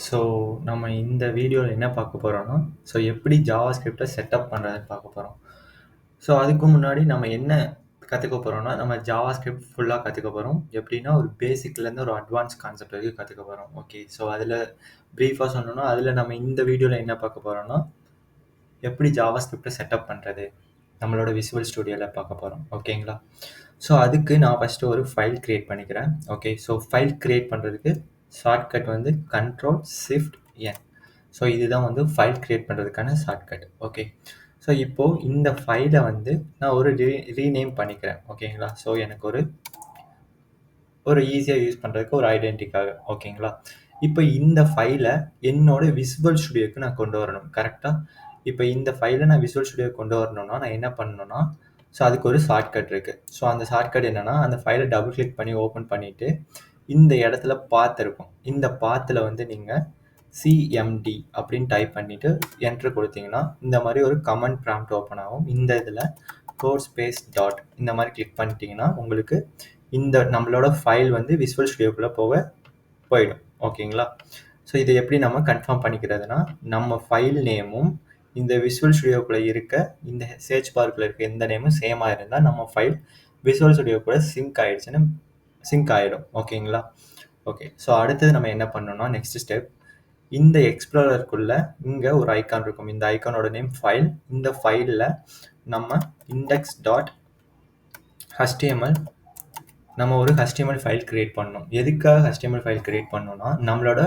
So, நம்ம இந்த வீடியோல என்ன பார்க்க போறோம்னா, எப்படி ஜாவாஸ்கிரிப்ட்ட செட்டப் பண்றதுன்னு பார்க்க போறோம். ஸோ, அதுக்கு முன்னாடி நம்ம என்ன கத்துக்க போறோம்னா, நம்ம ஜாவாஸ்கிரிப்ட் ஃபுல்லா கத்துக்க போறோம். எப்படின்னா, ஒரு பேசிக்லேருந்து ஒரு அட்வான்ஸ் கான்செப்ட் வரைக்கும் கத்துக்க போறோம். ஓகே. ஸோ, அதில பிரீஃபா சொல்லணும்னா, அதில நம்ம இந்த வீடியோல என்ன பார்க்க போறோம்னா, எப்படி ஜாவாஸ்கிரிப்ட்ட செட்டப் பண்றது? நம்மளோட விசுவல் ஸ்டுடியோல பார்க்க போறோம். ஓகேங்களா? ஸோ, அதுக்கு நான் ஃபர்ஸ்ட்டு ஒரு ஃபைல் கிரியேட் பண்ணிக்கிறேன். ஓகே. ஸோ, ஃபைல் கிரியேட் பண்றதுக்கு ஷார்ட்கட் வந்து கண்ட்ரோல் ஷிஃப்ட் என். ஸோ, இதுதான் வந்து ஃபைல் கிரியேட் பண்றதுக்கான ஷார்ட்கட். ஓகே. ஸோ, இப்போ இந்த ஃபைல வந்து நான் ஒரு ரீநேம் பண்ணிக்கிறேன். ஓகேங்களா? ஸோ, எனக்கு ஒரு ஈஸியா யூஸ் பண்றதுக்கு ஒரு ஐடென்டிட்டிக்காக. ஓகேங்களா? இப்ப இந்த ஃபைல என்னோட விசுவல் ஸ்டுடியோக்கு நான் கொண்டு வரணும். கரெக்ட்டா? இப்ப இந்த ஃபைல நான் விசுவல் ஸ்டுடியோக்கு கொண்டு வரணும்னா, நான் என்ன பண்ணணும்னா, அதுக்கு ஒரு ஷார்ட்கட் இருக்கு. அந்த ஷார்ட்கட் என்னன்னா, அந்த ஃபைல டபுள் கிளிக் பண்ணி ஓப்பன் பண்ணிட்டு, இந்த இடத்துல பாத் இருக்கும். இந்த பாத்ல வந்து நீங்க சிஎம்டி அப்படின்னு டைப் பண்ணிட்டு என்டர் குடுத்தீங்கன்னா, இந்த மாரி ஒரு கமாண்ட் ப்ராம்ப்ட் ஓப்பன் ஆகும். இந்த இதுல கோட் ஸ்பேஸ் டாட் இந்த மாரி கிளிக் பண்ணிட்டீங்கன்னா, உங்களுக்கு இந்த நம்மளோட ஃபைல் வந்து விசுவல் ஸ்டுடியோக்குள்ள போயிடும். ஓகேங்களா? ஸோ இதை எப்படி நம்ம கன்ஃபார்ம் பண்ணிக்கிறதுனா, நம்ம ஃபைல் நேமும் இந்த விசுவல் ஸ்டுடியோக்குள்ள இருக்க இந்த சர்ச் பார்க்குள்ள இருக்க எந்த நேமும் சேமா இருந்தா நம்ம ஃபைல் விசுவல் ஸ்டுடியோ கூட சிங்க் ஆயிடும். ஓகேங்களா? ஓகே. ஸோ அடுத்தது நம்ம என்ன பண்ணணும்னா, நெக்ஸ்ட் ஸ்டெப் இந்த எக்ஸ்ப்ளோரருக்குள்ள இங்க ஒரு ஐகான் இருக்கும். இந்த ஐகானோட நேம் ஃபைல். இந்த ஃபைல்ல நம்ம index.html நம்ம ஒரு HTML ஃபைல் கிரியேட் பண்ணணும். எதுக்காக HTML ஃபைல் கிரியேட் பண்ணணும்னா, நம்மளோட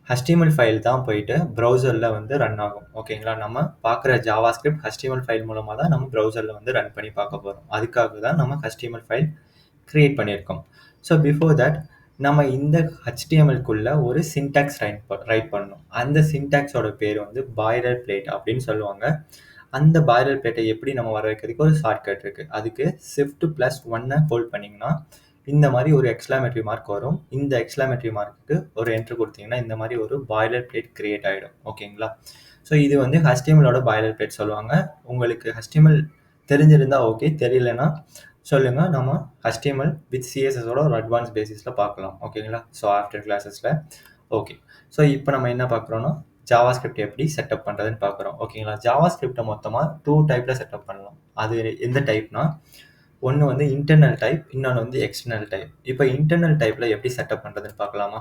HTML ஃபைல் தான் போயிட்டு ப்ரௌசர்ல வந்து ரன் ஆகும். ஓகேங்களா? நம்ம பார்க்குற ஜாவாஸ்கிரிப்ட் HTML ஃபைல் மூலமா தான் நம்ம ப்ரௌசர்ல வந்து ரன் பண்ணி பார்க்க போறோம். அதுக்காக தான் நம்ம HTML ஃபைல் கிரியேட் பண்ணியிருக்கோம். ஸோ பிஃபோர் தட் நம்ம இந்த HTMLக்குள்ள ஒரு சின்டாக்ஸ் ரைட் பண்ணணும். அந்த சின்டாக்ஸோட பேர் வந்து பாய்லர் பிளேட் அப்படின்னு சொல்லுவாங்க. அந்த பாய்லர் பிளேட்டை எப்படி நம்ம வர வைக்கிறதுக்கு ஒரு ஷார்ட்கட் இருக்கு. அதுக்கு Shift+1 ஹோல்ட் பண்ணீங்கன்னா, இந்த மாதிரி ஒரு எக்ஸ்க்ளமேட்டரி மார்க் வரும். இந்த எக்ஸ்க்ளமேட்டரி மார்க்குக்கு ஒரு என்டர் கொடுத்தீங்கன்னா, இந்த மாதிரி ஒரு பாய்லர் பிளேட் கிரியேட் ஆயிடும். ஓகேங்களா? ஸோ இது வந்து HTMLோட பாய்லர் பிளேட் சொல்லுவாங்க. உங்களுக்கு HTML தெரிஞ்சிருந்தா ஓகே, தெரியலனா சொல்லுங்க. நம்ம HTML வித் CSSஓட ஒரு அட்வான்ஸ் பேசிஸ்ல பார்க்கலாம். ஓகேங்களா? ஸோ ஆஃப்டர் கிளாஸஸ்ல. ஓகே. ஸோ இப்போ நம்ம என்ன பார்க்குறோம்னா, ஜாவாஸ்கிரிப்ட் எப்படி செட்டப் பண்றதுன்னு பார்க்குறோம். ஓகேங்களா? ஜாவாஸ்கிரிப்ட மொத்தமா 2 டைப்ல செட்டப் பண்ணலாம். அது எந்த டைப்னா, ஒண்ணு வந்து இன்டர்னல் டைப், இன்னொன்னு வந்து எக்ஸ்டர்னல் டைப். இப்போ இன்டர்னல் டைப்ல எப்படி செட்டப் பண்றதுன்னு பார்க்கலாமா?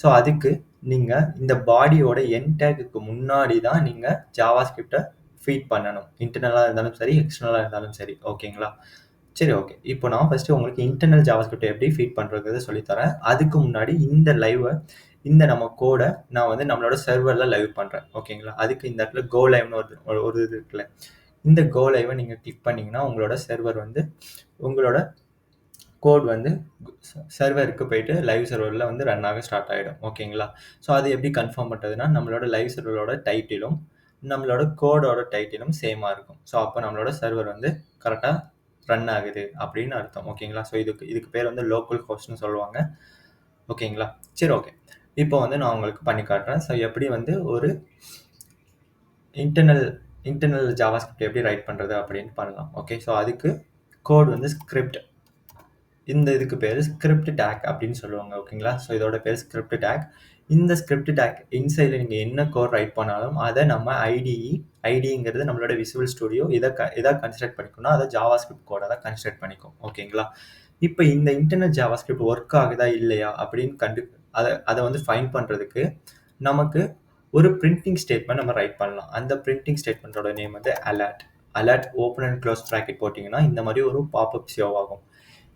ஸோ அதுக்கு நீங்க இந்த பாடியோட எண்ட் டேக்குக்கு முன்னாடி தான் நீங்க ஜாவாஸ்கிரிப்ட ஃபீட் பண்ணணும். இன்டர்னலா இருந்தாலும் சரி, எக்ஸ்டர்னலா இருந்தாலும் சரி. ஓகேங்களா? சரி, ஓகே. இப்போ நான் ஃபர்ஸ்ட் உங்களுக்கு இன்டர்னல் ஜாவாஸ்கிரிப்ட் எப்படி ஃபீட் பண்றதுங்கிறத சொல்லித் தரேன். அதுக்கு முன்னாடி இந்த நம்ம கோட நான் வந்து நம்மளோட சர்வர்ல லைவ் பண்றேன். ஓகேங்களா? அதுக்கு இந்த இடத்துல கோ லைவ்னு ஒரு இது இருக்குல்ல. இந்த கோ லைவ நீங்க கிளிக் பண்ணீங்கன்னா, உங்களோட சர்வர் வந்து உங்களோட கோட் வந்து சர்வருக்கு போயிட்டு லைவ் சர்வர்ல வந்து ரன் ஆக ஸ்டார்ட் ஆயிடும். ஓகேங்களா? ஸோ அது எப்படி கன்ஃபார்ம் பண்றதுன்னா, நம்மளோட லைவ் சர்வரோட டைட்டிலும், நம்மளோட கோடோட டைட்டிலும் சேமா இருக்கும். ஸோ அப்போ நம்மளோட சர்வர் வந்து கரெக்ட்டா ரன் ஆகுது அப்படின்னு அர்த்தம். ஓகேங்களா? ஸோ இதுக்கு பேர் வந்து லோக்கல் ஹோஸ்ட்னு சொல்லுவாங்க. ஓகேங்களா? சரி, ஓகே. இப்போ வந்து நான் உங்களுக்கு பண்ணி காட்டுறேன். ஸோ எப்படி வந்து ஒரு இன்டர்னல் இன்டர்னல் ஜாவாஸ்கிரிப்ட் எப்படி ரைட் பண்றது அப்படின்னு பண்ணலாம். ஓகே. ஸோ அதுக்கு கோட் வந்து ஸ்கிரிப்ட். இந்த இதுக்கு பேரு ஸ்கிரிப்ட் டேக் அப்படின்னு சொல்லுவாங்க. ஓகேங்களா? ஸோ இதோட பேர் ஸ்கிரிப்ட் டேக். இந்த ஸ்கிரிப்ட் டேக் இன்சைட்ல நீங்க என்ன கோட் ரைட் பண்ணாலும் அதை நம்ம ஐடிங்கிறது நம்மளோட விசுவல் ஸ்டுடியோ எதை கன்ஸ்ட்ரக்ட் பண்ணிக்கணும்னா அதை ஜாவாஸ்கிரிப்ட் கோட தான் கன்ஸ்ட்ரக்ட் பண்ணிக்கும். ஓகேங்களா? இப்போ இந்த இன்டர்னல் ஜாவாஸ்கிரிப்ட் ஒர்க் ஆகுதா இல்லையா அப்படின்னு அதை வந்து ஃபைண்ட் பண்றதுக்கு நமக்கு ஒரு பிரிண்டிங் ஸ்டேட்மெண்ட் நம்ம ரைட் பண்ணலாம். அந்த பிரிண்டிங் ஸ்டேட்மெண்டோட நேம் வந்து alert open and close bracket போட்டிங்கன்னா இந்த மாதிரி ஒரு பாப்அப் ஷோ ஆகும்.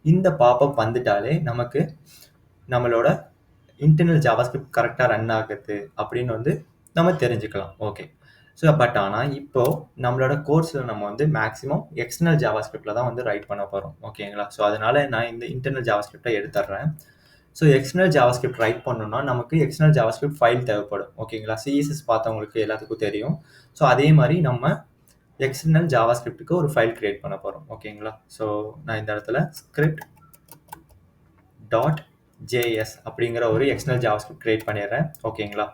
இந்த பாப்அப் வந்துட்டாலே நமக்கு நம்மளோட இன்டர்னல் ஜாவாஸ்கிரிப்ட் கரெக்டாக ரன் ஆகுது அப்படின்னு வந்து நம்ம தெரிஞ்சுக்கலாம். ஓகே. ஸோ ஆனால் இப்போ நம்மளோட கோர்ஸில் நம்ம வந்து மேக்ஸிமம் எக்ஸ்டர்னல் ஜாவாஸ்கிரிப்டில் தான் வந்து ரைட் பண்ண போகிறோம். ஓகேங்களா? ஸோ அதனால நான் இந்த இன்டர்னல் ஜாவாஸ்கிரிப்டை எடுத்துடுறேன். ஸோ எக்ஸ்டர்னல் ஜாவாஸ்கிரிப்ட் ரைட் பண்ணணும்னா நமக்கு எக்ஸ்டர்னல் ஜாவாஸ்கிரிப்ட் ஃபைல் தேவைப்படும். ஓகேங்களா? CSS பார்த்தவங்களுக்கு எல்லாத்துக்கும் தெரியும். ஸோ அதே மாதிரி நம்ம எக்ஸ்டர்னல் ஜாவாஸ்கிரிப்டுக்கு ஒரு ஃபைல் கிரியேட் பண்ண போகிறோம். ஓகேங்களா? ஸோ நான் இந்த இடத்துல ஸ்கிரிப்ட் .js அப்படிங்கிற ஒரு எக்ஸ்டர்னல் ஜாவாஸ்கிரிப்ட் கிரியேட் பண்ணிடுறேன். ஓகேங்களா?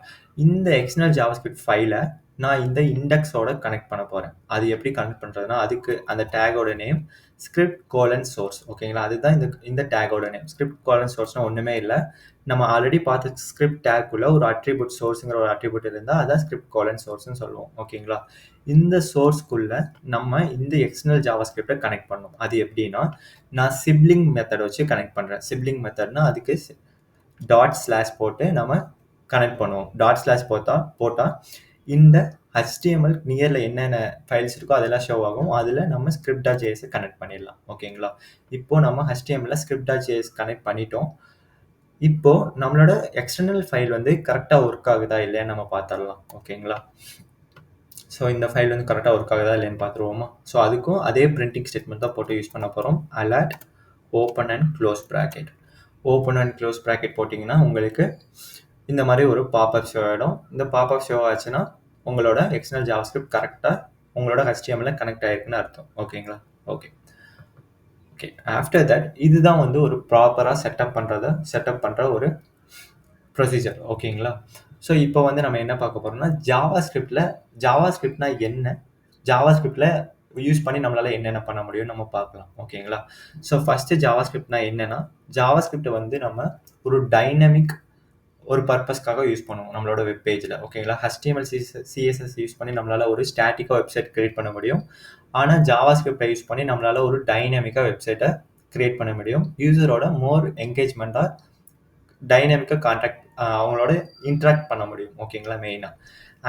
இந்த எக்ஸ்டர்னல் ஜாவாஸ்கிரிப்ட் ஃபைலை நான் இந்த இண்டெக்ஸோட கனெக்ட் பண்ண போறேன். அது எப்படி கனெக்ட் பண்றதுன்னா, அதுக்கு அந்த டேகோட நேம் script:source. ஓகேங்களா? அதுதான் இந்த டேகோட நேம். script:sourceனா ஒண்ணுமே இல்லை. நம்ம ஆல்ரெடி பார்த்த ஸ்கிரிப்ட் டேக்குள்ள ஒரு அட்ரிபியூட் சோர்ஸ்ங்கிற ஒரு அட்ரிபியூட் இருந்தால் அதான் ஸ்கிரிப்ட் கோலன் சோர்ஸ்னு சொல்லுவோம். ஓகேங்களா? இந்த சோர்ஸ்க்குள்ள நம்ம இந்த எக்ஸ்டர்னல் ஜாவா ஸ்கிரிப்டை கனெக்ட் பண்ணணும். அது எப்படின்னா, நான் சிப்லிங் மெத்தட் வச்சு கனெக்ட் பண்ணுறேன். சிப்லிங் மெத்தட்னா அதுக்கு டாட் ஸ்லாஷ் போட்டு நம்ம கனெக்ட் பண்ணுவோம். டாட் ஸ்லாஷ் போட்டால் இந்த HTML நியரில் என்னென்ன ஃபைல்ஸ் இருக்கோ அதெல்லாம் ஷோ ஆகும். அதில் நம்ம script.js கனெக்ட் பண்ணிடலாம். ஓகேங்களா? இப்போ நம்ம HTML script.js கனெக்ட் பண்ணிட்டோம். இப்போ நம்மளோட எக்ஸ்டர்னல் ஃபைல் வந்து கரெக்டாக ஒர்க் ஆகுதா இல்லையான்னு நம்ம பார்த்துடலாம். ஓகேங்களா? ஸோ இந்த ஃபைல் வந்து கரெக்டாக ஒர்க் ஆகுதா இல்லைன்னு பார்த்துருவோமா? ஸோ அதுக்கும் அதே பிரிண்டிங் ஸ்டேட்மெண்ட் தான் போட்டு யூஸ் பண்ண போகிறோம். alert open and close bracket. Open and close bracket போட்டிங்கன்னா உங்களுக்கு இந்த மாதிரி ஒரு பாப்அப் ஷோ ஆகிடும். இந்த பாப்அப் ஷோ ஆச்சுன்னா உங்களோட எக்ஸ்டர்னல் ஜாவாஸ்கிரிப்ட் கரெக்டாக உங்களோட HTML கனெக்ட் ஆகிருக்குன்னு அர்த்தம். ஓகேங்களா? ஓகே. ஆஃப்டர் தட் இதுதான் வந்து ஒரு ப்ராப்பராக செட்டப் பண்ணுற ஒரு ப்ரொசீஜர். ஓகேங்களா? ஸோ இப்போ வந்து நம்ம என்ன பார்க்க போகிறோம்னா ஜாவாஸ்கிரிப்ட்னா என்ன, ஜாவாஸ்கிரிப்டில் யூஸ் பண்ணி நம்மளால் என்னென்ன பண்ண முடியும் நம்ம பார்க்கலாம். ஓகேங்களா? ஸோ ஃபஸ்ட்டு ஜாவாஸ்கிரிப்ட்னா என்னென்னா, ஜாவாஸ்கிரிப்டை வந்து நம்ம ஒரு டைனமிக் ஒரு பர்பஸ்க்காக யூஸ் பண்ணுவோம் நம்மளோட வெப் பேஜில். ஓகேங்களா? HTML CSS யூஸ் பண்ணி நம்மளால் ஒரு ஸ்டாட்டிக்காக வெப்சைட் க்ரியேட் பண்ண முடியும். ஆனால் ஜாவாஸ்கிரிப்டை யூஸ் பண்ணி நம்மளால் ஒரு டைனமிக்காக வெப்சைட்டை க்ரியேட் பண்ண முடியும். யூசரோட மோர் என்கேஜ்மெண்ட்டாக டைனமிக்காக அவங்களோட இன்ட்ராக்ட் பண்ண முடியும். ஓகேங்களா? மெயினாக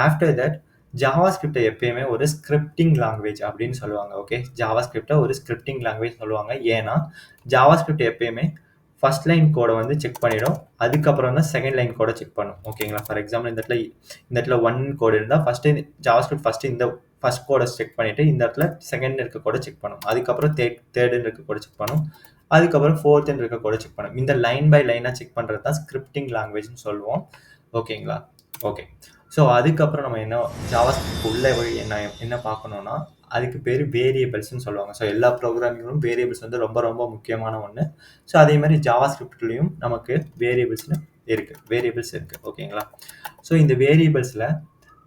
ஆஃப்டர் தட் ஜாவாஸ்கிரிப்டை எப்பயுமே ஒரு ஸ்கிரிப்டிங் லாங்குவேஜ் அப்படின்னு சொல்லுவாங்க. ஓகே, ஜாவாஸ்கிரிப்டை ஒரு ஸ்கிரிப்டிங் லாங்குவேஜ் சொல்லுவாங்க. ஏன்னா ஜாவாஸ்கிரிப்ட் எப்பயுமே ஃபர்ஸ்ட் லைன் கோடை வந்து செக் பண்ணிடும், அதுக்கப்புறம் தான் செகண்ட் லைன் கோடை செக் பண்ணும். ஓகேங்களா? ஃபார் எக்ஸாம்பிள் இந்த இடத்துல 1 கோடு இருந்தால் ஃபஸ்ட்டு ஜாவாஸ்கிரிப்ட் ஃபஸ்ட்டு இந்த ஃபர்ஸ்ட் கோடை செக் பண்ணிவிட்டு இந்த இடத்துல செகண்ட் இருக்க கோடை செக் பண்ணும், அதுக்கப்புறம் தேர்டுன்னு இருக்க கோடை செக் பண்ணும், அதுக்கப்புறம் ஃபோர்த்துன்னு இருக்க கோடை செக் பண்ணும். இந்த லைன் பை லைனாக செக் பண்ணுறது தான் ஸ்கிரிப்டிங் லாங்குவேஜ்னு சொல்லுவோம். ஓகேங்களா? ஓகே. ஸோ அதுக்கப்புறம் நம்ம என்ன ஜாவாஸ்கிரிப்ட் உள்ளே போய் என்ன பார்க்கணுன்னா, அதுக்கு பேர் வேரியபிள்ஸ்னு சொல்லுவாங்க. ஸோ எல்லா ப்ரோக்ராமிங்கும் வேரியபிள்ஸ் வந்து ரொம்ப ரொம்ப முக்கியமான ஒன்று. ஸோ அதே மாதிரி ஜாவாஸ்கிரிப்ட்லேயும் நமக்கு வேரியபிள்ஸ் இருக்குது. ஓகேங்களா? ஸோ இந்த வேரியபிள்ஸில்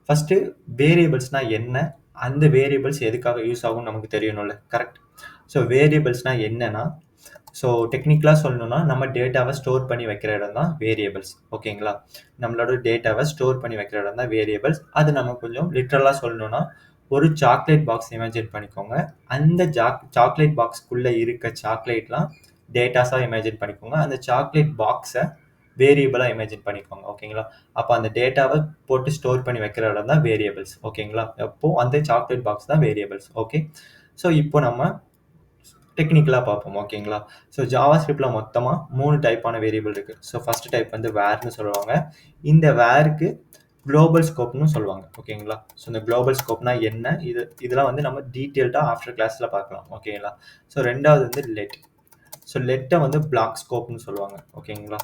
ஃபஸ்ட்டு வேரியபிள்ஸ்னால் என்ன, அந்த வேரியபிள்ஸ் எதுக்காக யூஸ் ஆகும்னு நமக்கு தெரியணும்ல. கரெக்ட். ஸோ வேரியபிள்ஸ்னால் என்னன்னா, ஸோ டெக்னிக்கலாக சொல்லணும்னா நம்ம டேட்டாவை ஸ்டோர் பண்ணி வைக்கிற இடம் தான் வேரியபிள்ஸ். ஓகேங்களா? நம்மளோட டேட்டாவை ஸ்டோர் பண்ணி வைக்கிற இடம் தான் வேரியபிள்ஸ். அது நம்ம கொஞ்சம் லிட்ரலாக சொல்லணும்னா, ஒரு சாக்லேட் பாக்ஸ் இமேஜின் பண்ணிக்கோங்க. அந்த சாக்லேட் பாக்ஸ்க்குள்ளே இருக்க சாக்லேட்லாம் டேட்டாஸாக இமேஜின் பண்ணிக்கோங்க. அந்த சாக்லேட் பாக்ஸை வேரியபிளாக இமேஜின் பண்ணிக்கோங்க. ஓகேங்களா? அப்போ அந்த டேட்டாவை போட்டு ஸ்டோர் பண்ணி வைக்கிற இடம் தான் வேரியபிள்ஸ். ஓகேங்களா? அப்போது அந்த சாக்லேட் பாக்ஸ் தான் வேரியபிள்ஸ். ஓகே. ஸோ இப்போ நம்ம டெக்னிக்கலாக பார்ப்போம். ஓகேங்களா? ஸோ ஜாவாஸ்கிரிப்டில் மொத்தமாக 3 டைப்பான வேரியபிள் இருக்குது. ஸோ ஃபஸ்ட் டைப் வந்து வேர்னு சொல்லுவாங்க. இந்த வேருக்கு குளோபல் ஸ்கோப்னு சொல்லுவாங்க. ஓகேங்களா? ஸோ இந்த குளோபல் ஸ்கோப்னா என்ன, இதெல்லாம் வந்து நம்ம டீட்டெயில்டாக ஆஃப்டர் கிளாஸில் பார்க்கலாம். ஓகேங்களா? ஸோ ரெண்டாவது வந்து லெட். ஸோ லெட்டை வந்து பிளாக் ஸ்கோப்னு சொல்லுவாங்க. ஓகேங்களா?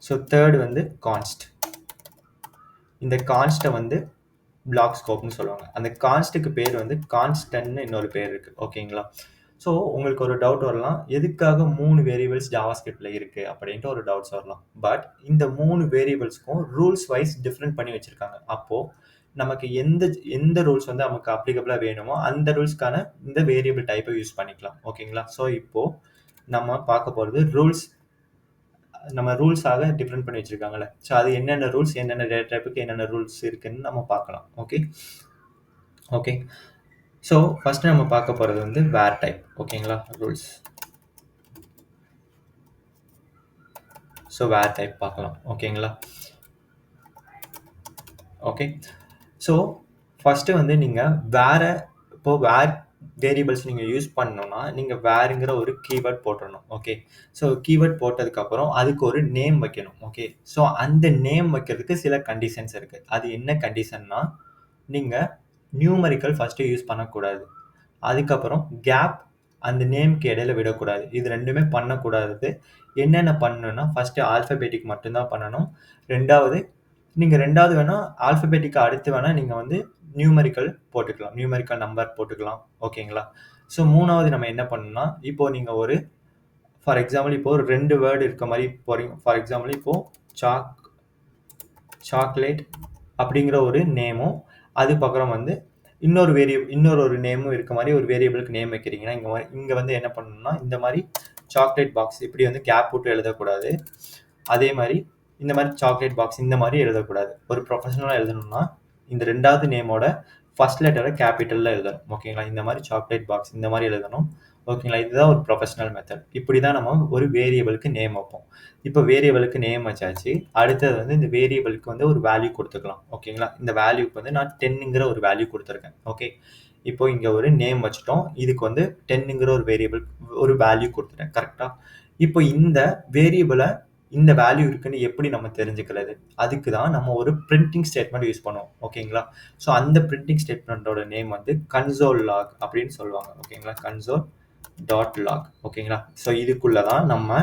ஸோ தேர்டு வந்து கான்ஸ்ட். இந்த கான்ஸ்ட்டை வந்து பிளாக் ஸ்கோப்னு சொல்லுவாங்க. அந்த கான்ஸ்ட்டுக்கு பேர் வந்து கான்ஸ்டன்ட்னு இன்னொரு பேர் இருக்குது. ஓகேங்களா? ஸோ உங்களுக்கு ஒரு டவுட் வரலாம், எதுக்காக 3 வேரியபிள்ஸ் ஜாவாஸ்கிரிப்டில் இருக்குது அப்படின்ட்டு ஒரு டவுட்ஸ் வரலாம். பட் இந்த 3 வேரியபிள்ஸ்க்கும் ரூல்ஸ் வைஸ் டிஃப்ரெண்ட் பண்ணி வச்சுருக்காங்க. அப்போது நமக்கு எந்த ரூல்ஸ் வந்து நமக்கு அப்ளிகபிளாக வேணுமோ அந்த ரூல்ஸ்க்கான இந்த வேரியபிள் டைப்பை யூஸ் பண்ணிக்கலாம். ஓகேங்களா? ஸோ இப்போது நம்ம பார்க்க போகிறது ரூல்ஸாக டிஃப்ரெண்ட் பண்ணி வச்சுருக்காங்கல்ல. ஸோ அது என்னென்ன ரூல்ஸ், என்னென்ன டேட்டா டைப்புக்கு என்னென்ன ரூல்ஸ் இருக்குன்னு நம்ம பார்க்கலாம். ஓகே. ஸோ ஃபஸ்ட்டு நம்ம பார்க்க போகிறது வந்து வேர் டைப். ஓகேங்களா? ரூல்ஸ். ஸோ வேர் டைப் பார்க்கலாம். ஓகேங்களா? ஓகே. ஸோ ஃபஸ்ட்டு வந்து நீங்கள் வேர் வேரியபிள்ஸ் நீங்கள் யூஸ் பண்ணணும்னா நீங்கள் வேருங்கிற ஒரு கீவேர்ட் போட்டுடணும். ஓகே. ஸோ கீவேர்ட் போட்டதுக்கப்புறம் அதுக்கு ஒரு நேம் வைக்கணும். ஓகே. ஸோ அந்த நேம் வைக்கிறதுக்கு சில கண்டிஷன்ஸ் இருக்குது. அது என்ன கண்டிஷன்னா, நீங்கள் நியூமரிக்கல் ஃபஸ்ட்டு யூஸ் பண்ணக்கூடாது. அதுக்கப்புறம் கேப் அந்த நேம்க்கு இடையில விடக்கூடாது. இது ரெண்டுமே பண்ணக்கூடாது. என்னென்ன பண்ணணும்னா, ஃபஸ்ட்டு ஆல்ஃபபெட்டிக் மட்டும்தான் பண்ணணும். ரெண்டாவது வேணால் ஆல்ஃபபெட்டிக்கு அடுத்து வேணால் நீங்கள் வந்து நியூமரிக்கல் போட்டுக்கலாம், நியூமரிக்கல் நம்பர் போட்டுக்கலாம். ஓகேங்களா? ஸோ மூணாவது நம்ம என்ன பண்ணணும்னா, இப்போது நீங்கள் ஒரு ஃபார் எக்ஸாம்பிள் இப்போது ஒரு 2 வேர்டு இருக்க மாதிரி போகிறீங்க. ஃபார் எக்ஸாம்பிள் இப்போது சாக்லேட் அப்படிங்கிற ஒரு நேமும், அது பக்கம் வந்து இன்னொரு ஒரு நேமும் இருக்க மாதிரி ஒரு வேரியபிளுக்கு நேம் வைக்கிறீங்கன்னா, இங்கே வந்து என்ன பண்ணணும்னா, இந்த மாதிரி சாக்லேட் பாக்ஸ் இப்படி வந்து கேப் போட்டு எழுதக்கூடாது. அதே மாதிரி இந்த மாதிரி சாக்லேட் பாக்ஸ் இந்த மாதிரி எழுதக்கூடாது. ஒரு ப்ரொஃபஷனலாக எழுதணும்னா இந்த 2வது நேமோட ஃபர்ஸ்ட் லெட்டரை கேபிட்டலில் எழுதணும். ஓகேங்களா? இந்த மாதிரி சாக்லேட் பாக்ஸ் இந்த மாதிரி எழுதணும். ஓகேங்களா? இதுதான் ஒரு ப்ரொஃபஷனல் மெத்தட். இப்படி தான் நம்ம ஒரு வேரியபிளுக்கு நேம் வைப்போம். இப்போ வேரியபிளுக்கு நேம் வச்சாச்சு. அடுத்தது வந்து இந்த வேரியபிளுக்கு வந்து ஒரு வேல்யூ கொடுத்துக்கலாம். ஓகேங்களா? இந்த வேல்யூக்கு வந்து நான் 10ங்கிற ஒரு வேல்யூ கொடுத்துருக்கேன். ஓகே, இப்போ இங்கே ஒரு நேம் வச்சுட்டோம். இதுக்கு வந்து 10ங்கிற ஒரு வேரியபிள் ஒரு வேல்யூ கொடுத்துட்டேன். கரெக்டாக? இப்போ இந்த வேரியபிளை இந்த வேல்யூ இருக்குன்னு எப்படி நம்ம தெரிஞ்சுக்கிறது? அதுக்கு தான் நம்ம ஒரு பிரிண்டிங் ஸ்டேட்மெண்ட் யூஸ் பண்ணுவோம். ஓகேங்களா? ஸோ அந்த பிரிண்டிங் ஸ்டேட்மெண்ட்டோட நேம் வந்து கன்சோல் லாக் அப்படின்னு சொல்லுவாங்க. ஓகேங்களா? Console dot log. ஓகேங்களா? ஸோ இதுக்குள்ள தான் நம்ம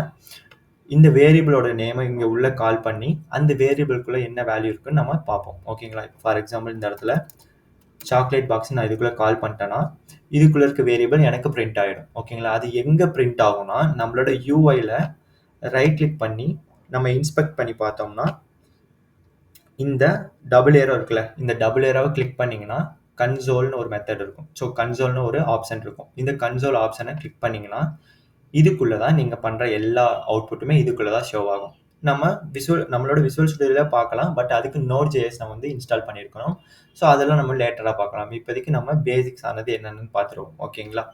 இந்த வேரியபிளோட நேமை இங்கே உள்ள கால் பண்ணி அந்த வேரியபிளுக்குள்ள என்ன வேல்யூ இருக்குன்னு நம்ம பார்ப்போம். ஓகேங்களா? இப்போ ஃபார் எக்ஸாம்பிள் இந்த இடத்துல சாக்லேட் பாக்ஸ் நான் இதுக்குள்ள கால் பண்ணிட்டேன்னா இதுக்குள்ள இருக்க வேரியபிள் எனக்கு பிரிண்ட் ஆகிடும். ஓகேங்களா? அது எங்கே பிரிண்ட் ஆகும்னா நம்மளோட யூஐல ரைட் கிளிக் பண்ணி நம்ம இன்ஸ்பெக்ட் பண்ணி பார்த்தோம்னா இந்த டபுள் ஏரோ இருக்குல்ல, இந்த டபுள் ஏரோவை கிளிக் பண்ணீங்கன்னா கன்சோல்னு ஒரு மெத்தட் இருக்கும். ஸோ கன்சோல்னு ஒரு ஆப்ஷன் இருக்கும். இந்த கன்சோல் ஆப்ஷனை கிளிக் பண்ணீங்கன்னா இதுக்குள்ள தான் நீங்கள் பண்ணுற எல்லா அவுட்புட்டுமே இதுக்குள்ள தான் ஷோ ஆகும். நம்மளோட விசுவல் ஸ்டுடியோவில் பார்க்கலாம். பட் அதுக்கு Node.js நம்ம வந்து இன்ஸ்டால் பண்ணியிருக்கணும். ஸோ அதெல்லாம் நம்ம லேட்டராக பார்க்கலாம். இப்போதைக்கு நம்ம பேசிக்ஸ் ஆனது என்னென்னு பார்த்துருவோம். ஓகேங்களா?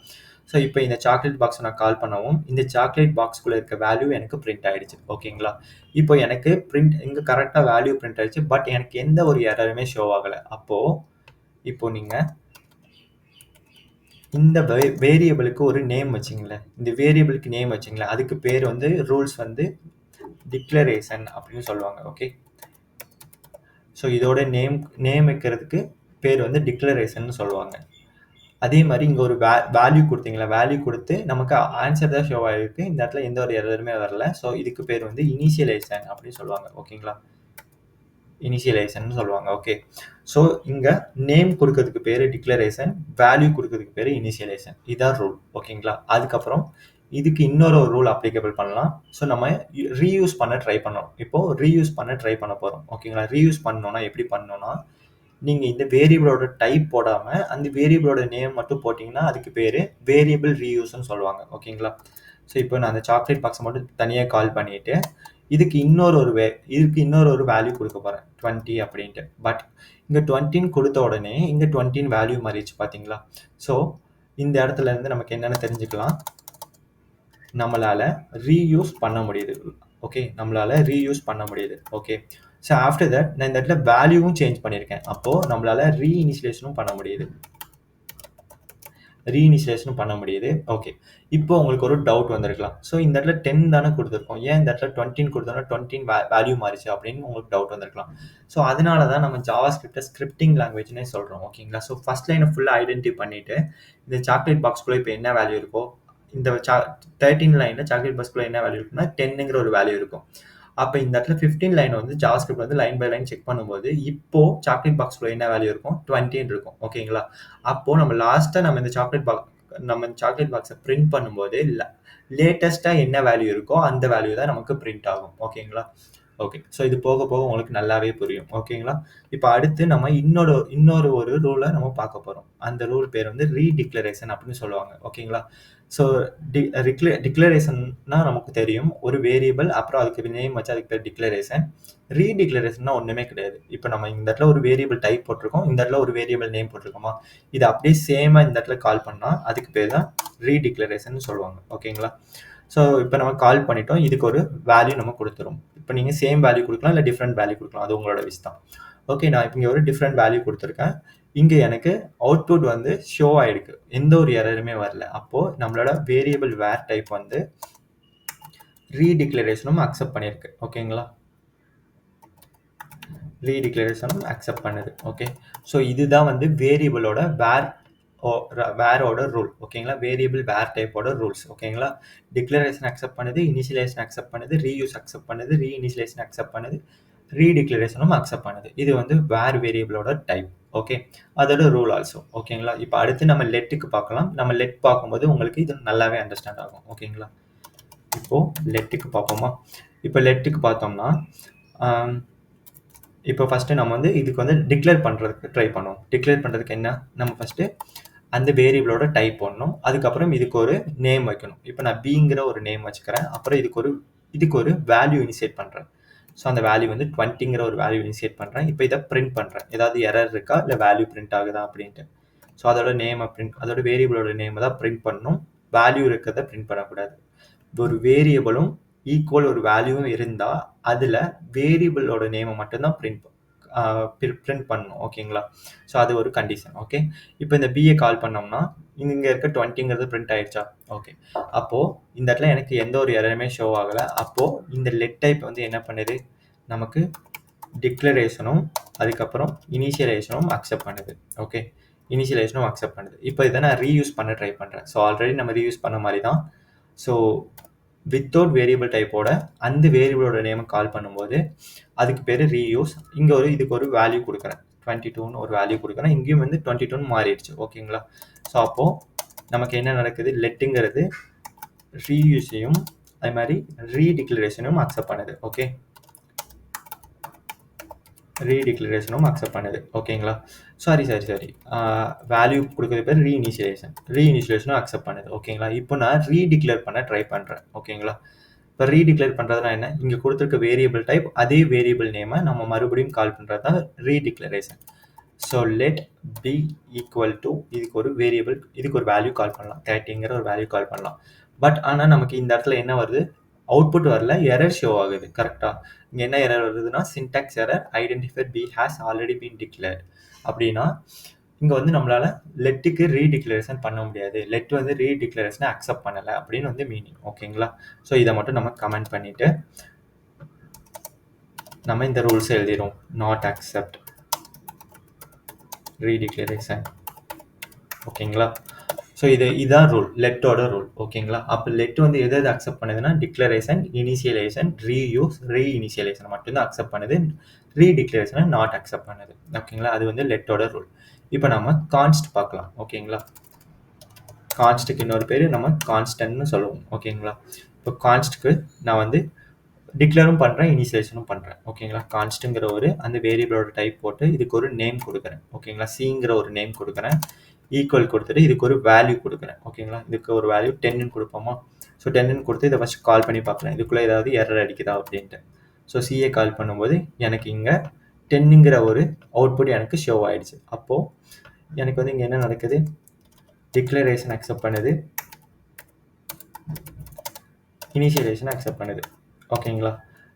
ஸோ இப்போ இந்த சாக்லேட் பாக்ஸை நான் கால் பண்ணவும் இந்த சாக்லேட் பாக்ஸ்குள்ளே இருக்க வேல்யூ எனக்கு பிரிண்ட் ஆகிடுச்சு. ஓகேங்களா? இப்போ எனக்கு பிரிண்ட் இங்கே கரெக்டாக வேல்யூ பிரிண்ட் ஆகிடுச்சு. பட் எனக்கு எந்த ஒரு எரருமே ஷோ ஆகலை. அப்போது இப்போ நீங்கள் இந்த வேரியபிளுக்கு ஒரு நேம் வச்சிங்களேன். இந்த வேரியபிளுக்கு நேம் வச்சிங்களேன். அதுக்கு பேர் வந்து ரூல்ஸ் வந்து டிக்ளரேஷன் அப்படின்னு சொல்லுவாங்க. ஓகே, ஸோ இதோட நேம் வைக்கிறதுக்கு பேர் வந்து டிக்ளரேஷன் சொல்லுவாங்க. அதே மாதிரி இங்கே ஒரு வேல்யூ கொடுத்தீங்களா, வேல்யூ கொடுத்து நமக்கு ஆன்சர் தான் ஷோ ஆகிருக்கு. இந்த இடத்துல எந்த ஒரு எரருமே வரல. ஸோ இதுக்கு பேர் வந்து இனிஷியலைசேஷன் அப்படின்னு சொல்லுவாங்க. ஓகேங்களா? இனிஷியலைசேஷன் சொல்லுவாங்க. ஓகே, ஸோ இங்கே நேம் கொடுக்கறதுக்கு பேர் டிக்ளரேஷன், வேல்யூ கொடுக்கறதுக்கு பேர் இனிஷியலைசேஷன். இதான் ரூல். ஓகேங்களா? அதுக்கப்புறம் இதுக்கு இன்னொரு ரூல் அப்ளிகபிள் பண்ணலாம். ஸோ நம்ம ரீயூஸ் பண்ண ட்ரை பண்ணோம். இப்போது ரீயூஸ் பண்ண ட்ரை பண்ண போகிறோம். ஓகேங்களா? ரீயூஸ் பண்ணோன்னா எப்படி பண்ணோன்னா நீங்கள் இந்த வேரியபிளோட டைப் போடாமல் அந்த வேரியபிளோட நேம் மட்டும் போட்டிங்கன்னா அதுக்கு பேர் வேரியபிள் ரீயூஸ்ன்னு சொல்லுவாங்க. ஓகேங்களா? ஸோ இப்போ நான் அந்த சாக்லேட் பாக்ஸை மட்டும் தனியாக கால் பண்ணிவிட்டு இதுக்கு இன்னொரு ஒரு வேல்யூ கொடுக்க போகிறேன் 20 அப்படின்ட்டு. பட் இங்கே 20 கொடுத்த உடனே இங்கே 20 வேல்யூ மாறிடுச்சு. பார்த்தீங்களா? ஸோ இந்த இடத்துல இருந்து நமக்கு என்னென்னு தெரிஞ்சுக்கலாம், நம்மளால் ரீயூஸ் பண்ண முடியுது. ஓகே, நம்மளால் ரீயூஸ் பண்ண முடியுது. ஓகே, ஸோ ஆஃப்டர் தட் நான் இந்த இடத்துல வேல்யூவும் சேஞ்ச் பண்ணியிருக்கேன். அப்போது நம்மளால் ரீஇனிஷியலைசேஷனும் பண்ண முடியுது. ஓகே, இப்போ உங்களுக்கு ஒரு டவுட் வந்திருக்கலாம். ஸோ இந்த இடத்துல 10 தானே கொடுத்துருக்கோம், ஏன் இந்த இடத்துல 20 கொடுத்தோன்னா 20 வேல்யூ மாறிச்சு அப்படின்னு உங்களுக்கு டவுட் வந்திருக்கலாம். ஸோ அதனால தான் நம்ம ஜாவாஸ்கிரிப்டை ஸ்கிரிப்டிங் லாங்குவேஜ்னே சொல்கிறோம். ஓகேங்களா? ஸோ ஃபர்ஸ்ட் லைனை ஃபுல்லாக ஐடென்டிஃபை பண்ணிவிட்டு இந்த சாக்லேட் பாக்ஸ்குள்ளே இப்போ என்ன வேல்யூ இருக்கோ, இந்த 13 லைனில் சாக்லேட் பாக்ஸ்குள்ளே என்ன வேல்யூ இருக்குன்னா 10ங்கிற ஒரு வேல்யூ இருக்கும். அப்போ இந்த இடத்துல 15 லைன் வந்து ஜாவாஸ்கிரிப்ட் வந்து லைன் பை லைன் செக் பண்ணும்போது இப்போ சாக்லேட் பாக்ஸ்குள்ள என்ன வேல்யூ இருக்கும், 20 இருக்கும். ஓகேங்களா? அப்போ நம்ம லாஸ்ட்டாக நம்ம இந்த சாக்லேட் பாக்ஸை பிரிண்ட் பண்ணும்போது லேட்டஸ்ட்டாக என்ன வேல்யூ இருக்கோ அந்த வேல்யூ தான் நமக்கு பிரிண்ட் ஆகும். ஓகேங்களா? ஓகே, ஸோ இது போக போக உங்களுக்கு நல்லாவே புரியும். ஓகேங்களா? இப்போ அடுத்து நம்ம இன்னொரு ஒரு ரூலை நம்ம பார்க்க போகிறோம். அந்த ரூல் பேர் வந்து ரீடிக்ளரேஷன் அப்படின்னு சொல்லுவாங்க. ஓகேங்களா? ஸோ டிக்ளரேஷன்னா நமக்கு தெரியும், ஒரு வேரியபிள் அப்புறம் அதுக்கு நேம் வச்சு அதுக்கு பேர் டிக்ளரேஷன். ரீடிக்ளரேஷன்னா ஒன்றுமே கிடையாது. இப்போ நம்ம இந்த இடத்துல ஒரு வேரியபிள் டைப் போட்டிருக்கோம், இந்த இடத்துல ஒரு வேரியபிள் நேம் போட்டிருக்கோமா, இது அப்படியே சேமாக இந்த இடத்துல கால் பண்ணால் அதுக்கு பேர் தான் ரீடிக்ளரேஷன் சொல்லுவாங்க. ஓகேங்களா? ஸோ இப்போ நம்ம கால் பண்ணிட்டோம், இதுக்கு ஒரு வேல்யூ நம்ம கொடுத்துரும். இப்போ நீங்கள் சேம் வேல்யூ கொடுக்கலாம், இல்லை டிஃப்ரெண்ட் வேல்யூ கொடுக்கலாம், அது உங்களோட விஷ் தான். ஓகே, நான் இப்போ இங்கே ஒரு டிஃப்ரெண்ட் வேல்யூ கொடுத்துருக்கேன். இங்கே எனக்கு அவுட்புட் வந்து ஷோ ஆகிருக்கு, எந்த ஒரு எரருமே வரல. அப்போது நம்மளோட வேரியபிள் வேர் டைப் வந்து ரீடிக்ளரேஷனும் அக்செப்ட் பண்ணியிருக்கு. ஓகேங்களா? ரீடிக்ளரேஷனும் அக்செப்ட் பண்ணுது. ஓகே, ஸோ இதுதான் வந்து வேரியபிளோட வேரோட ரூல். ஓகேங்களா? வேரியபிள் வேர் டைப்போட ரூல்ஸ். ஓகேங்களா? டிக்ளரேஷன் அக்செப்ட் பண்ணுது, இனிஷியலைசேஷன் அக்செப்ட் பண்ணுது, ரீயூஸ் அக்செப்ட் பண்ணுது, ரீஇனிஷியலைசேஷன் அக்செப்ட் பண்ணுது, ரீடிக்ளரேஷனும் அக்செப்ட் பண்ணுது. இது வந்து வேர் வேரியபிளோட டைப். ஓகே, அதோட ரூல் ஆல்சோ. ஓகேங்களா? இப்போ அடுத்து நம்ம லெட்டுக்கு பார்க்கலாம். நம்ம லெட் பார்க்கும்போது உங்களுக்கு இது நல்லாவே அண்டர்ஸ்டாண்ட் ஆகும். ஓகேங்களா? இப்போது லெட்டுக்கு பார்ப்போமா? இப்போ லெட்டுக்கு பார்த்தோம்னா இப்போ ஃபஸ்ட்டு நம்ம வந்து இதுக்கு வந்து டிக்ளேர் பண்ணுறதுக்கு ட்ரை பண்ணுவோம். டிக்ளேர் பண்ணுறதுக்கு என்ன, நம்ம ஃபஸ்ட்டு அந்த வேரியபிளோட டைப் பண்ணணும். அதுக்கப்புறம் இதுக்கு ஒரு நேம் வைக்கணும். இப்போ நான் பிங்கிற ஒரு நேம் வச்சுக்கிறேன். அப்புறம் இதுக்கு ஒரு வேல்யூ இனிஷியேட் பண்ணுறேன். ஸோ அந்த வேல்யூ வந்து 20ங்கிற ஒரு வேல்யூ இனிஷியேட் பண்ணுறேன். இப்போ இதை பிரிண்ட் பண்ணுறேன். ஏதாவது எரர் இருக்கா இல்லை வேல்யூ பிரிண்ட் ஆகுதா அப்படின்ட்டு. ஸோ அதோட வேரியபிளோட நேமை தான் பிரிண்ட் பண்ணணும். வேல்யூ இருக்கிறத பிரிண்ட் பண்ணக்கூடாது. ஒரு வேரியபிளும் ஈக்குவல் ஒரு வேல்யூவும் இருந்தால் அதில் வேரியபிளோட நேமை மட்டும்தான் பிரிண்ட் பண்ணணும். ஓகேங்களா? ஸோ அது ஒரு கண்டிஷன். ஓகே, இப்போ இந்த பிஏ கால் பண்ணோம்னா இங்கே இருக்க 20ங்கிறது பிரிண்ட் ஆயிடுச்சா? ஓகே, அப்போது இந்த இடத்துல எனக்கு எந்த ஒரு எரருமே ஷோ ஆகலை. அப்போது இந்த லெட் டைப் வந்து என்ன பண்ணுது, நமக்கு டிக்ளரேஷனும் அதுக்கப்புறம் இனிஷியலைசேஷனும் அக்செப்ட் பண்ணுது. ஓகே, இனிஷியலைசேஷனும் அக்செப்ட் பண்ணுது. இப்போ இதை நான் ரீயூஸ் பண்ண ட்ரை பண்ணுறேன். ஸோ ஆல்ரெடி நம்ம ரீயூஸ் பண்ண மாதிரி தான். ஸோ வித்தவுட் வேரியபிள் டைப்போட அந்த வேரியபிளோட நேமை கால் பண்ணும்போது அதுக்கு பேர் ரீயூஸ். இங்கே இதுக்கு ஒரு வேல்யூ கொடுக்குறேன், 22ன்னு ஒரு வேல்யூ கொடுக்குறேன். இங்கேயும் வந்து 22ன்னு மாறிடுச்சு. ஓகேங்களா? ஸோ அப்போது நமக்கு என்ன நடக்குது, லெட்டுங்கிறது ரீயூஸையும் அது மாதிரி ரீடிக்ளரேஷனும் அக்செப்ட் பண்ணுது. ஓகே, ரீடிக்ளரேஷனும் அக்செப்ட் பண்ணுது. ஓகேங்களா? சாரி வேல்யூ கொடுக்குறது பேர் ரீஇனிஷியலேஷனும் அக்செப்ட் பண்ணுது. ஓகேங்களா? இப்போ நான் ரீடிக்ளேர் பண்ண ட்ரை பண்ணுறேன். ஓகேங்களா? இப்போ ரீடிக்ளேர் பண்ணுறதுனா என்ன, இங்கே கொடுத்துருக்க வேரியபிள் டைப் அதே வேரியபிள் நேமை நம்ம மறுபடியும் கால் பண்ணுறது தான் redeclaration. So let b equal to இதுக்கு ஒரு வேரியபிள், இதுக்கு ஒரு வேல்யூ கால் பண்ணலாம், 30ங்கிற ஒரு வேல்யூ கால் பண்ணலாம். பட் ஆனால் நமக்கு இந்த இடத்துல என்ன வருது, அவுட்புட் வரல, எரர் ஷோ ஆகுது. கரெக்டாக இங்கே என்ன எரர் வருதுன்னா, syntax error, identified b has already been declared. அப்படின்னா இங்கே வந்து நம்மளால் லெட்டுக்கு ரீடிக்ளரேஷன் பண்ண முடியாது, லெட் வந்து ரீடிக்ளரேஷனை அக்செப்ட் பண்ணலை அப்படின்னு வந்து மீனிங். ஓகேங்களா? ஸோ இதை மட்டும் நம்ம கமெண்ட் பண்ணிவிட்டு நம்ம இந்த ரூல்ஸை எழுதிடும், நாட் அக்செப்ட் ரீடிக்ளரேஷன். ஓகேங்களா? ஸோ இதுதான் ரூல், லெட்டோட ரூல். ஓகேங்களா? அப்போ லெட் வந்து எது அக்செப்ட் பண்ணுதுன்னா, டிக்ளரேஷன், இனிஷியலைசேஷன், ரீயூஸ், ரீஇனிஷியலைசேஷன் மட்டும்தான் அக்செப்ட் பண்ணுது, ரீடிக்ளரேஷனை நாட் அக்செப்ட் பண்ணுது. ஓகேங்களா? அது வந்து லெட்டோட ரூல். இப்போ நம்ம கான்ஸ்ட் பார்க்கலாம். ஓகேங்களா? கான்ஸ்ட்டுக்கு இன்னொரு பேர் நம்ம கான்ஸ்டன்ட்னு சொல்லுவோம். ஓகேங்களா? இப்போ கான்ஸ்ட்டுக்கு நான் வந்து டிக்ளேரும் பண்ணுறேன், இனிஷியலைசேஷனும் பண்ணுறேன். ஓகேங்களா? கான்ஸ்ட்டுங்கிற அந்த வேரியபிளோட டைப் போட்டு இதுக்கு ஒரு நேம் கொடுக்குறேன். ஓகேங்களா? சிங்கிற ஒரு நேம் கொடுக்குறேன், ஈக்குவல் கொடுத்துட்டு இதுக்கு ஒரு வேல்யூ கொடுக்குறேன். ஓகேங்களா? இதுக்கு ஒரு வேல்யூ 10ன்னு கொடுப்போமா? ஸோ 10ன்னு கொடுத்து இதை ஃபஸ்ட் கால் பண்ணி பார்க்கலாம், இதுக்குள்ளே ஏதாவது எரர் அடிக்குதா அப்படின்ட்டு. ஸோ சிஏ கால் பண்ணும்போது எனக்கு இங்கே 10ங்கிற ஒரு அவுட்புட் எனக்கு ஷோ ஆயிடுச்சு. அப்போது எனக்கு வந்து இங்கே என்ன நடக்குது, டிக்ளரேஷன் அக்செப்ட் பண்ணுது, இனிஷியலைசேஷன் அக்செப்ட் பண்ணுது. ஓகேங்களா?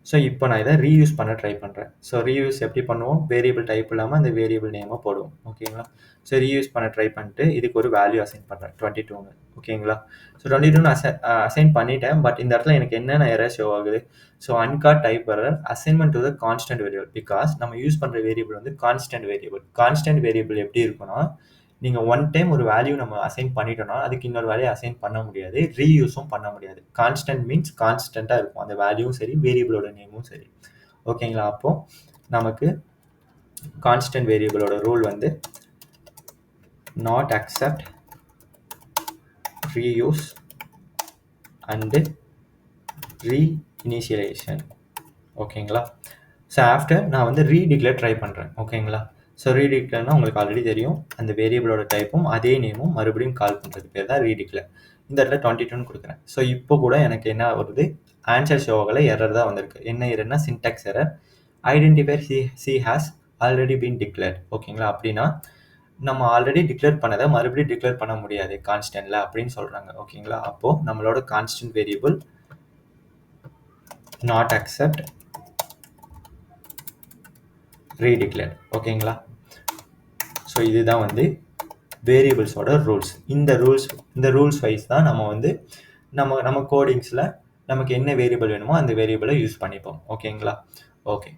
ஸோ இப்போ நான் இதை ரீயூஸ் பண்ண ட்ரை பண்ணுறேன். ஸோ ரீயூஸ் எப்படி பண்ணுவோம், வேரியபிள் டைப் இல்லாமல் அந்த வேரியபிள் நேமாக போடுவோம். ஓகேங்களா? ஸோ ரீயூஸ் பண்ண ட்ரை பண்ணிட்டு இதுக்கு ஒரு வேல்யூ அசைன் பண்ணுறேன், 22ன்னு. ஓகேங்களா? ஸோ 22ன்னு அசைன் பண்ணிட்டேன். பட் இந்த இடத்துல எனக்கு என்னென்ன எரர் ஷோ ஆகுது, so அன்காட் type error, assignment to the constant variable. Because நம்ம யூஸ் பண்ணுற வேரியபிள் வந்து கான்ஸ்டன்ட் வேரியபிள். கான்ஸ்டன்ட் வேரியபிள் எப்படி இருக்குன்னா, நீங்கள் ஒன் டைம் ஒரு வேல்யூ நம்ம அசைன் பண்ணிட்டோம்னா அதுக்கு இன்னொரு வேல்யூ அசைன் பண்ண முடியாது, ரீயூஸும் பண்ண முடியாது. கான்ஸ்டன்ட் மீன்ஸ் கான்ஸ்டண்ட்டாக இருக்கும் அந்த வேல்யூவும் சரி, வேரியபிளோட நேமும் சரி. ஓகேங்களா? அப்போது நமக்கு கான்ஸ்டன்ட் வேரியபிளோட ரூல் வந்து நாட் அக்செப்ட் ரீயூஸ் அண்டு ரீஇனிஷியலைசேஷன். ஓகேங்களா? ஸோ ஆஃப்டர் நான் வந்து ரீடிக்ளேர் ட்ரை பண்ணுறேன். ஓகேங்களா? ஸோ ரீடிக்ளேர்னா உங்களுக்கு ஆல்ரெடி தெரியும், அந்த வேரியபிளோட டைப்பும் அதே நேமும் மறுபடியும் கால் பண்ணுறது பேர் தான் ரீடிக்ளேர். இந்த இடத்துல 22ன்னு கொடுக்குறேன். ஸோ இப்போ கூட எனக்கு என்ன வருது, ஆன்சர் ஷோ ஆகலை, எரர் தான் வந்திருக்கு. என்ன எரர்னா, syntax error, identify c has already been declared. ஓகேங்களா? அப்படின்னா நம்ம ஆல்ரெடி டிக்ளேர் பண்ணதை மறுபடியும் டிக்ளேர் பண்ண முடியாது கான்ஸ்டன்ட்ல அப்படின்னு சொல்கிறாங்க. ஓகேங்களா? அப்போது நம்மளோட கான்ஸ்டன்ட் வேரியபிள் நாட் அக்செப்ட் ரீடிக்ளேர். ஓகேங்களா? ஸோ இதுதான் வந்து வேரியபிள்ஸோட ரூல்ஸ். இந்த ரூல்ஸ் வைஸ் தான் நம்ம வந்து நம்ம கோடிங்ஸில் நமக்கு என்ன வேரியபிள் வேணுமோ அந்த வேரியபிளை யூஸ் பண்ணிப்போம். ஓகேங்களா? ஓகே.